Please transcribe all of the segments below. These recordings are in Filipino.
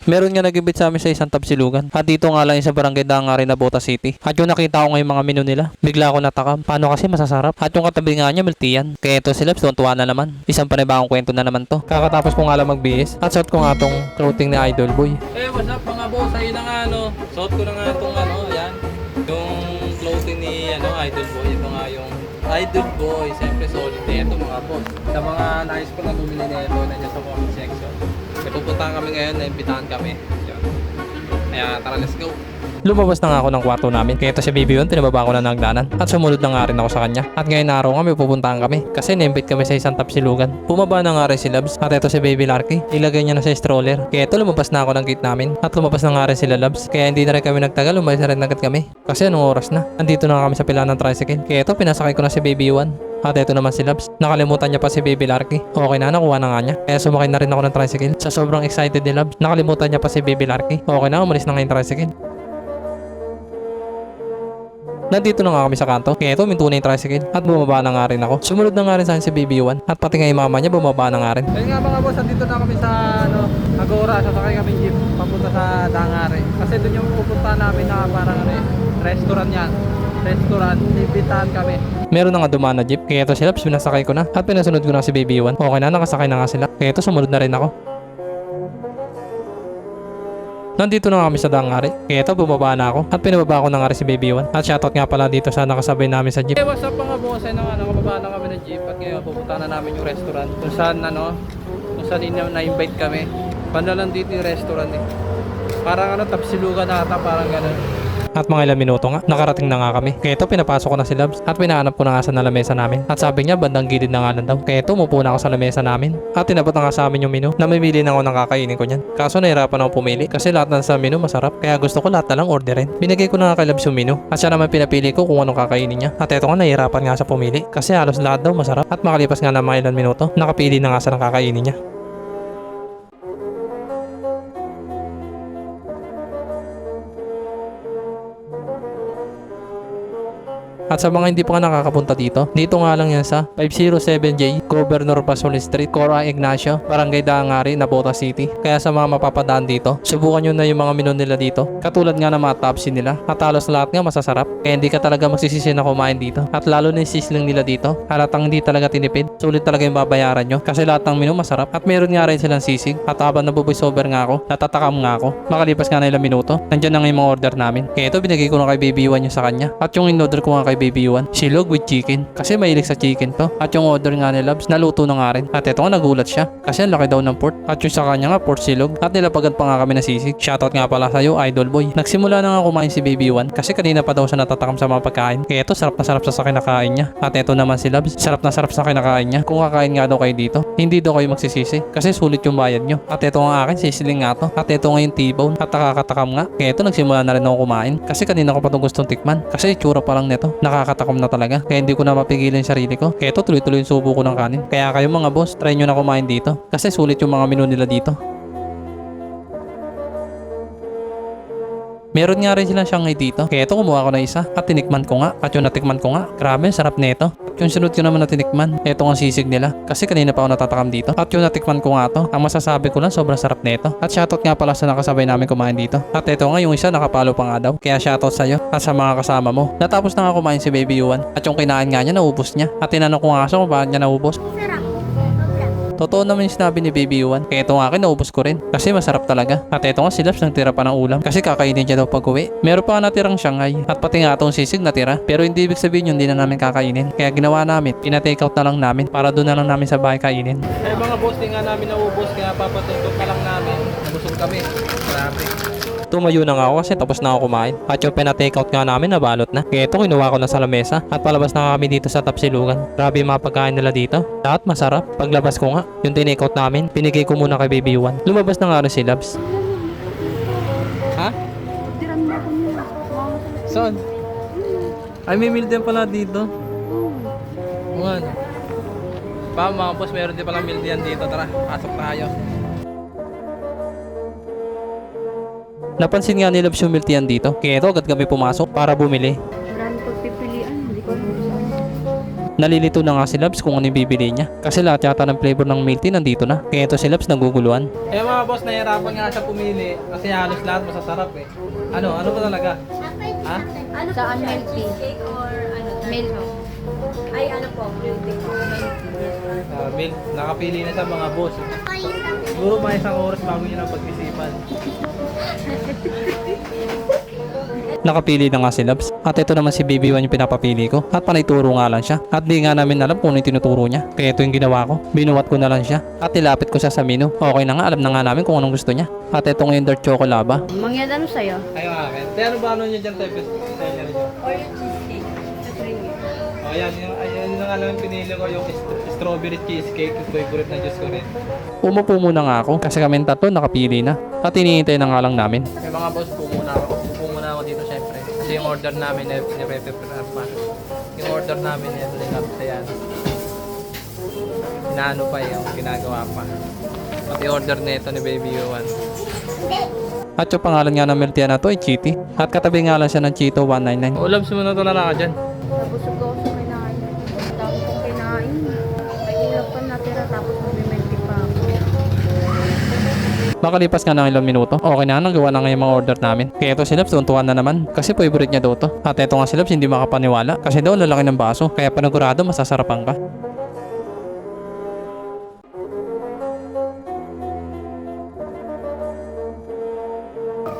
Meron nga nag-ibit sa amin sa isang Tapsilugan. At dito nga lang yung sa barangay Dangari na Bota City. At yung nakita ko ngayong mga menu nila, bigla ako natakam. Paano kasi masasarap? At yung katabi nga niya, milk tea yan. Kaya ito sila, tuwan na naman. Isang panibagong kwento na naman to. Kakatapos ko nga lang magbihis at suot ko nga tong clothing ni Idol Boy. What's up mga boss? Ayun na nga suot ko na nga itong ayan. Yung clothing ni Idol Boy. Ito nga yung Idol Boy. Siyempre solid na ito mga boss. Sa mga nais ko na bumili na ito, nandiyan sa comment section. May pupuntahan kami ngayon, naimbitahan kami. Yan. Kaya tara, let's go. Lumabas na nga ako ng kwarto namin. Kaya ito si Baby One, pinababa ko na ng hagdanan. At sumunod na nga rin ako sa kanya. At ngayon na araw nga may pupuntahan kami. Kasi na-invite kami sa isang Tapsilugan. Bumaba na nga rin si Labs. At ito si Baby Larky. Ilagay niya na sa stroller. Kaya ito lumabas na ako ng gate namin. At lumabas na nga rin sila Labs. Kaya hindi na rin kami nagtagal. Umalis na rin agad kami. Kasi anong oras na? Andito na kami sa pila ng tricycle. Kaya ito pinasakay ko na si Baby One. At ito naman si Labs. Nakalimutan niya pa si Baby Larky. Okay na, nakuha na nga niya. Kaya sumakay na rin ako ng tricycle. Sa sobrang excited ni Labs, nakalimutan niya pa si Baby Larky. Okay na, umalis na nga yung tricycle. Nandito na nga kami sa kanto. Kaya ito, minto na yung tricycle. At bumaba na nga rin ako. Sumunod na nga rin sa akin si Baby One. At pati nga yung mama niya, bumaba na nga rin. Ayun nga mga boss, dito na kami sa Agora. Sasakay kami jeep papunta sa Dangari. Kasi doon yung pupuntahan namin na parang restaurant yan. Restaurant, ibitahan kami. Meron na nga dumaan na jeep. Kaya ito si Labs, pinasakay ko na. At pinasunod ko na si Baby One. Okay na, nakasakay na nga sila. Kaya ito, sumunod na rin ako. Nandito na kami sa Dangari. Kaya ito, bumaba na ako. At pinababa ko na nga rin si Baby One. At shoutout nga pala dito sa nakasabay namin sa jeep. Hey, what's up mga boss? Ay nakababa na kami ng jeep. At ngayon, pupunta na namin yung restaurant. Kung saan na-invite kami. Banda lang dito yung restaurant eh. Parang Tapsilugan ata, parang gano'n. At mga ilang minuto nga, nakarating na nga kami. Kaya ito, pinapasok ko na si Labs. At pinahanap ko na nga sa lamesa namin. At sabi niya, bandang gilid na nga lang daw. Kaya ito, umupo na ako sa lamesa namin. At tinabot na nga sa amin yung menu. Namimili na ako ng kakainin ko niyan. Kaso nahirapan ako pumili. Kasi lahat na sa menu masarap. Kaya gusto ko lahat na lang orderin. Binigay ko na nga kay Labs yung menu. At siya naman pinapili ko kung anong kakainin niya. At ito nga, nahirapan nga sa pumili. Kasi halos lahat daw masarap. At makalipas nga ng mga ilang minuto, nakapili na nga sa ng kakainin niya. At sa mga hindi pa nga nakakapunta dito, dito nga lang yan sa 507J Governor Pasoli Street, Cora Ignacio, Barangay Dangari, Nabota City. Kaya sa mga mapapadaan dito, subukan nyo na yung mga menu nila dito. Katulad nga ng mga topsy nila. At halos lahat nga masasarap. Kaya hindi ka talaga magsisisi na kumain dito. At lalo na yung sisling nila dito, halatang hindi talaga tinipid. Sulit talaga yung babayaran nyo. Kasi lahat ng menu masarap. At meron nga rin silang sisig. At habang nabubuisover nga ako, natatakam nga ako. Makalipas nga na ilang minuto, nandyan na nga yung mga order namin. Kaya ito, binigay ko na kay Baby One yung sa kanya. At yung in-order ko nga kay Baby One, silog with chicken. Kasi mahilig sa chicken to. At yung order nga ni Labs, naluto na nga rin. At ito nga, nagulat siya. Kasi ang laki daw ng pork. At yung sa kanya nga, pork silog. At nilapagan pa nga kami na sisig. Shoutout nga pala sa'yo, Idol Boy. Nagsimula na nga kumain si Baby One. Kasi kanina pa daw siya natatakam sa mga pagkain. Kaya ito, sarap na sarap sa kinakain niya. At ito naman si Labs, sarap na sarap sa kinakain niya. Kung kakain nga daw kayo dito, hindi daw kayo magsisisi. Kasi sulit yung bayad nyo. At ito nga akin, sisiling nga to. At ito nga yung T-bone. At nakakatakam nga. Kaya ito, nagsimula na rin ako kumain. Kasi kanina ko pa itong gustong tikman. Kasi itsura pa lang nito. Nakakatakam na talaga. Kaya hindi ko na mapigilan yung sarili ko. Kaya ito, tuloy-tuloy yung subo ko ng kanin. Kaya kayo mga boss, try nyo na kumain dito. Kasi sulit yung mga menu nila dito. Meron nga rin silang Shanghai dito. Kaya ito, kumuha ko na isa. At tinikman ko nga. At yung natikman ko nga, grabe, sarap nito. At yung sunod ko naman na tinikman, ito nga sisig nila. Kasi kanina pa ako natatakam dito. At yung natikman ko nga to, ang masasabi ko lang, sobrang sarap nito. At shoutout nga pala sa nakasabay namin kumain dito. At ito nga, yung isa nakapalo pa nga daw. Kaya shoutout sa'yo at sa mga kasama mo. Natapos na nga kumain si Baby Yuan. At yung kinain nga niya, naubos niya. At tinanong ko nga siya kung bakit niya naubos. Totoo naman yung sinabi ni Baby Yuan. Kaya ito nga akin, naubos ko rin. Kasi masarap talaga. At ito nga, si Labs nagtira pa ng ulam. Kasi kakainin niya daw pag uwi. Meron pa nga natirang Shanghai. At pati nga itong sisig natira. Pero hindi ibig sabihin yun, hindi na namin kakainin. Kaya ginawa namin, pina-take out na lang namin. Para doon na lang namin sa bahay kainin. Eh mga boss, di nga namin naubos. Kaya papatutok pa lang namin. Nabusog kami. Grabe. Tumayo na nga ako kasi tapos na ako kumain. At yung pina-take out nga namin, nabalot na. Kaya ito, kinuha ko na sa lamesa. At palabas na kami dito sa Tapsilugan. Grabe yung mga pagkain nila dito. Lahat masarap. Paglabas ko nga, yung tinake out namin, pinigay ko muna kay Baby Yuan. Lumabas na nga rin si Labs. Ha? Saan? Ay, may meal din pala dito. Uwan. Pa mga boss, meron din pala meal din dito. Tara, pasok tayo. Napansin nga ni Labs yung milk tea dito. Kaya ito, agad kami pumasok para bumili. Marami pagpipilian, hindi ko alam kung saan. Nalilito na nga si Labs kung ano yung bibili niya. Kasi lahat yata ng flavor ng milk tea nandito na. Kaya ito si Labs naguguluhan. Eh mga boss, nahihirapan nga siya pumili kasi halos lahat masasarap eh. Ano ba talaga? Ha? Ano Saan po siya? milk tea? Cheesecake or ano? Milk. Ay, ano po? Milk tea po. Milk, nakapili na siya mga boss. Siguro mga isang oras bago niya nang pag-isipan. Nakapili na nga si Labs. At ito naman si Baby One yung pinapapili ko. At panay turo nga lang siya. At di nga namin alam kung ano yung tinuturo niya. Kaya ito yung ginawa ko. Binuwat ko na lang siya. At nilapit ko siya sa menu. Okay na nga, alam na nga namin kung anong gusto niya. At ito ngayon dark chocolaba. Mangyan ano sa'yo? Ayun nga akin. Pero ano ba ano niya dyan tayo? Seller niyo? Or yung cheesecake. Sa trinity. O yan, ayun na nga lang yung pinili ko yung strawberry cheesecake. Yung favorite na juice ko rin. Umupo muna nga ako kasi kami tatlo nakapili na. At hinihintay na nga lang namin. Kaya mga boss, upo muna ako dito syempre. Kasi yung order namin, nire-prepare pa. Yung order namin, yan. Inaano pa yung ginagawa pa. At yung order nito ni Baby Yuan. At yung pangalan nga ng milk tea na to ay Chitty. At katabi nga lang siya ng Chito 199. Ulab, sumunod na lang ka dyan. Nabusog ako sa kinain. Dami kong kinain. May ilang pa natira tapos mag-milk tea pa ako. Makalipas nga ng ilang minuto, okay na nagawa na nga yung mga order namin. Kaya ito si Labs, tuntuan na naman. Kasi favorite niya daw to. At ito nga si Labs, hindi makapaniwala. Kasi daw lalaki ng baso. Kaya panagurado, masasarapan ka.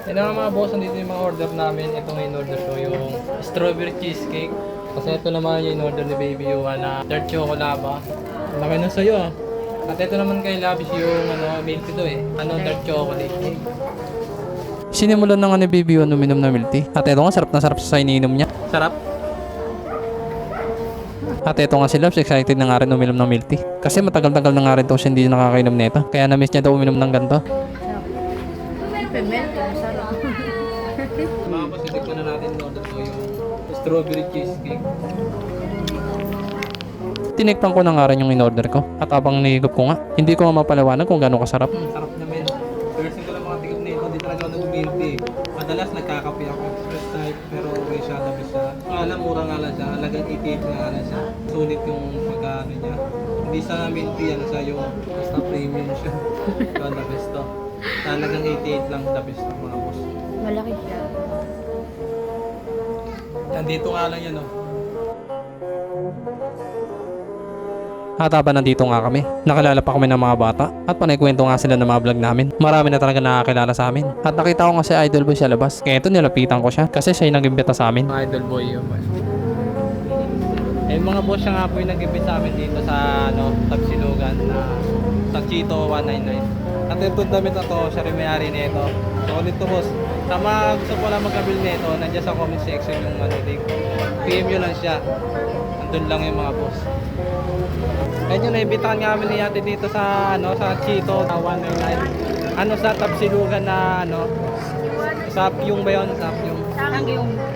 Yan nga mga boss, nandito yung mga order namin. Ito nga yung order ko, yung strawberry cheesecake. Kasi ito naman yung order ni Baby Yuan na dark chocolaba. Laki na sa'yo ah. At ito naman kay Labis yung milk tea to eh. Dark chocolate cake. Sinimulan na nga ni Baby One uminom na milk tea. At ito nga, sarap na sarap sa iniinom niya. Sarap. At ito nga si Labs, excited na nga rin uminom ng milk tea. Kasi matagal-tagal na nga rin daw siya hindi nakakainom nito. Kaya na-miss niya daw uminom ng ganito. Milk tea, masarap. Mga boss, itikman na natin yung order ko yung strawberry cheesecake. Tinikpan ko na nga rin yung in-order ko. At habang nahigop ko nga, hindi ko nga mapaliwanag kung gano'ng kasarap. Sarap naman. First ko lang mga tigap na ito, di talaga ako nag-milk tea. Madalas nagkakape ako express type, pero okay siya, labis siya. Alam, mura nga lang siya, halagang 88 nga lang siya. Sulit yung pagkaano niya. Hindi sa milk tea, ano siya yung basta premium siya. Ito, labis to. Halagang 88 lang, labis to mga boss. Malaki siya. Nandito nga lang yan, oh. At habang nandito nga kami, nakilala pa kami ng mga bata at panaykwento nga sila ng mga vlog namin. Marami na talaga nakakilala sa amin. At nakita ko nga si Idol Boy sa labas. Kaya ito nilapitan ko siya kasi siya yung nag-imbita sa amin. Idol boy yun. Eh mga boss siya nga po yung nag-ibig sa amin dito sa Tagsilugan na sa Chito 199. At itong damit na to, siya rin may-ari nito. So ulit to boss. Sa mga gusto ko lang mag-abil nito, nandiyan sa comment section yung link. PM nyo lang siya. Andun lang yung mga boss. Kaya nyo naibitahan nga kami ni ate dito sa sa Chito 199. Sa Tagsilugan na Sambyung ba yun?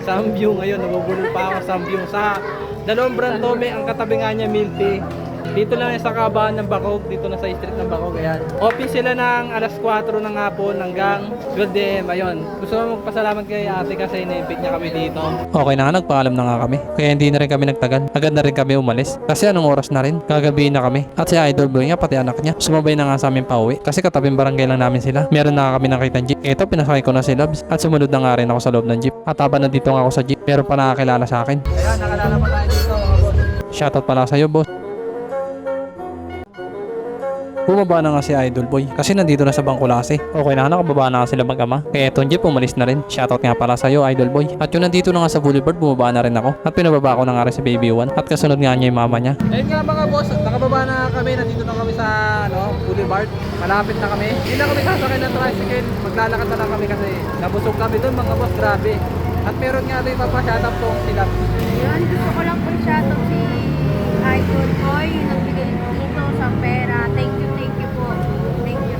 Sambyung ngayon, nabubulol pa ako Sambyung sa dalawang brando may ang katabi nga niya milk tea. Dito lang sa kabahan ng Bacog, dito na sa street ng Bacog, ayan. Open sila ng alas 4 ng hapon hanggang 12 AM, ayun. Gusto mo magpasalamat kay ate kasi na-invite niya kami dito. Okay na nga, nagpaalam na nga kami. Kaya hindi na rin kami nagtagal. Agad na rin kami umalis. Kasi anong oras na rin? Gagabihin na kami. At si Idol Boy nga, pati anak niya, sumabay na nga sa amin pauwi. Kasi katabing barangay lang namin sila. Meron na nga kami nakita jeep. Ito, pinasakay ko na si Labs. At sumunod na nga rin ako sa loob ng jeep. At habang nandito nga ako sa jeep, meron pa nakakilala sa akin. Ayan, nakalala pa tayo dito mga boss. Shoutout pala sa'yo, boss. Bumaba na nga si Idol Boy kasi nandito na sa Bangkulase. Okay na, nakababa na nga sila mag-ama. Kaya etong jeep umalis na rin. Shoutout nga pala sa'yo, Idol Boy. At yung nandito na nga sa Boulevard, bumaba na rin ako. At pinababa ko na nga rin si Baby One. At kasunod nga niya yung mama niya. Ayun nga mga boss, nakababa na kami, nandito na kami sa Boulevard. Malapit na kami. Hindi na kami sasakay ng tricycle. Maglalakad na lang kami kasi nabusog kami doon mga boss, grabe. At meron nga rin mapashoutout to sila. Yun, gusto ko lang po shoutout si Idol Boy. Yung nagbigay dito sa pera. Thank you po. Thank you.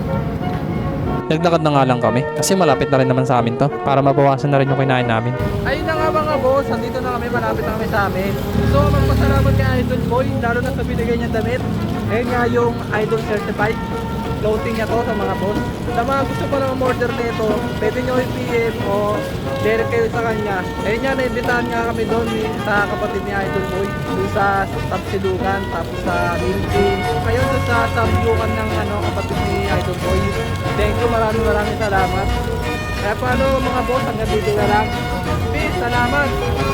Naglakad na nga lang kami kasi malapit na rin naman sa amin to para mabawasan na rin yung kinain namin. Ayun na nga mga boss, nandito na kami, malapit na kami sa amin. So magpasalamat kay Idol Boy, lalo na sa binigay niyang damit. Ayun nga yung Idol Certified. clothing niya to sa mga boss. Sa mga gusto pa ng order nito, pwede nyo i-PM o direct kayo sa kanya. Ayun nga, naimbitahan nga kami doon sa kapatid ni Idol Boy. Doon sa Tapsilugan, tapos sa Lincoln. Ngayon doon sa Sambukan ng kapatid ni Idol Boy. Thank you, maraming salamat. Kaya paano mga boss, hanggang dito na lang. Peace, salamat!